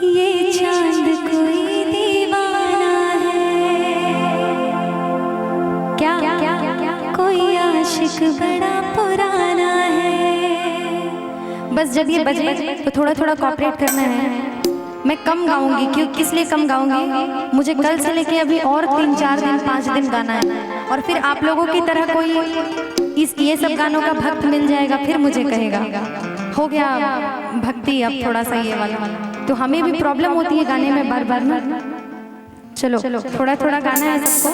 ये चांद कोई दीवाना है, क्या क्या क्या कोई आशिक बड़ा पुराना है। बस जब ये बजे तो थोड़ा थोड़ा कोऑपरेट करना है। मैं कम गाऊंगी, क्यों किस लिए कम गाऊंगी, मुझे कल से लेके अभी और 3-4 दिन 5 दिन गाना है, और फिर आप लोगों की तरह कोई ये सब गानों का भक्त मिल जाएगा, फिर मुझे कहेगा हो गया भक्ति अब थोड़ा सा ये वाला, तो हमें भी प्रॉब्लम होती है गाने में बार बार ना। चलो थोड़ा थोड़ा गाना है सबको,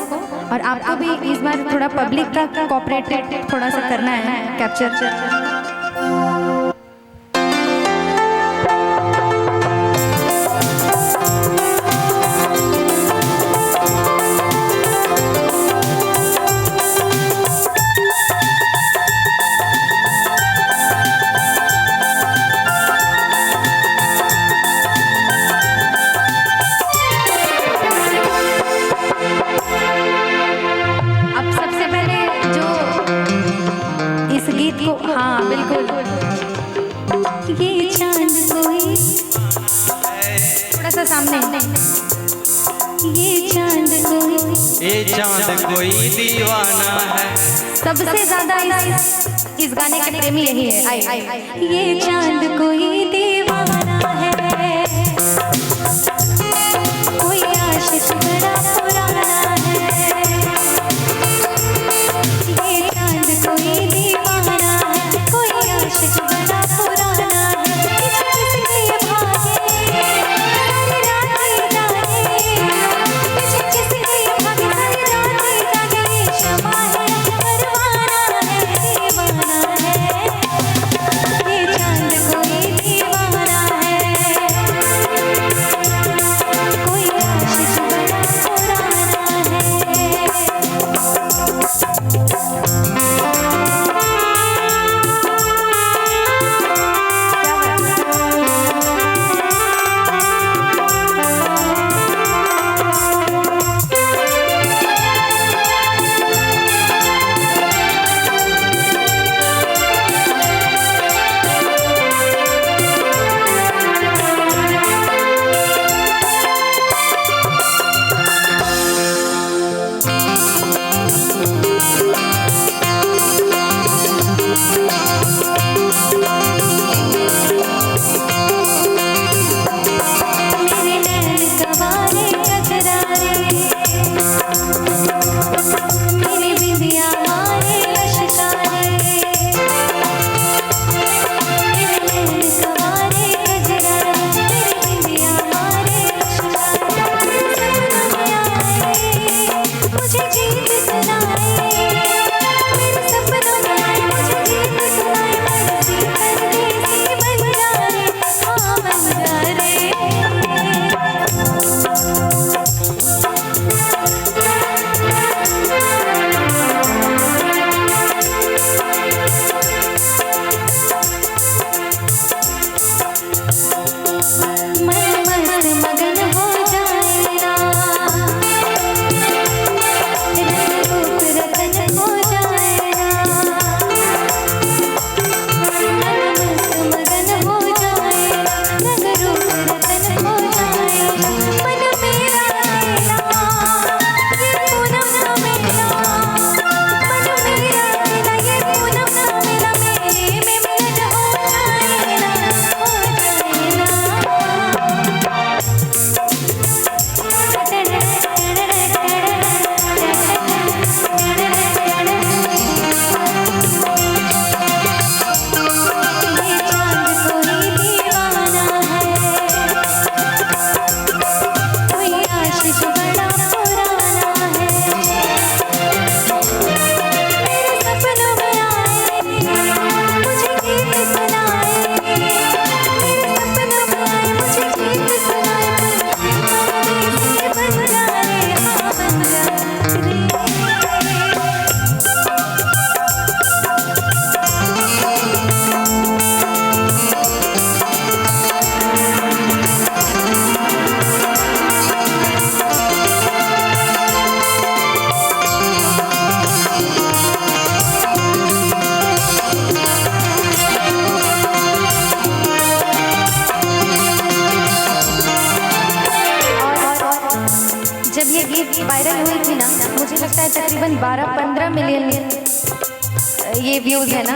और आपको भी इस बार थोड़ा पब्लिक का कोऑपरेट थोड़ा सा करना है, कैप्चर। हाँ बिल्कुल, ये चांद कोई, थोड़ा सा सामने, ये चांद कोई दीवाना है। सबसे ज्यादा इस गाने के प्रेमी यही है। आई ये चांद कोई दीवाना है, कोई आशिक बड़ा पुराना है। ये चांद कोई दीवाना है, कोई आशिक बड़ा पुराना है। किसके लिए भागे सारी रात जागे, किसके लिए भागे सारी रात जागे। शमा है परवाना है, दीवाना है। ये चांद कोई जब ये गीत वायरल हुई थी ना, मुझे लगता है तकरीबन 12-15 मिलियन ये व्यूज है ना,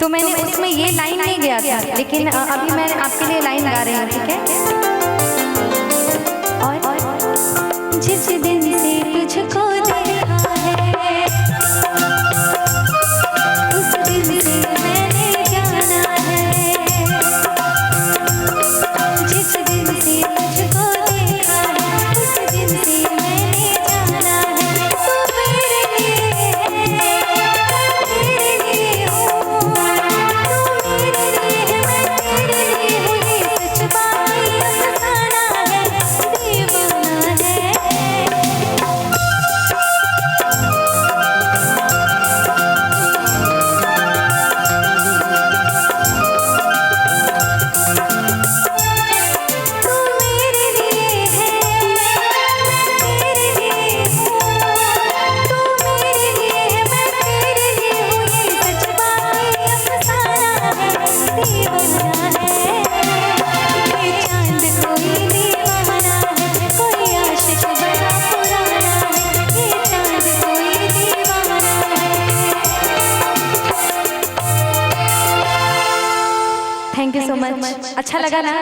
तो मैंने उसमें ये लाइन नहीं गया था, लेकिन अभी मैं आपके लिए लाइन गा रही हूँ, ठीक है। और जिस दिन से तुझको देखा है, उस दिन से मैंने जाना है, जिस दिन से तुझको देखा है, उस दिन से मैंने जाना है, तू मेरे लिए है, मैं तेरे लिए हूँ, तू मेरे लिए है, मैं तेरे लिए हूँ, ये सच बात ये अफसाना है, दीवाना है। तू मेरे लिए है, मैं तेरे लिए हूँ, तू मेरे लिए है, मैं तेरे लिए हूँ, ये सच बात ये अफसाना है, दीवाना है। ये चांद कोई दीवाना है, कोई आशिक बड़ा पुराना है, ये चांद कोई दीवाना है। Thank you so much. अच्छा लगा ना?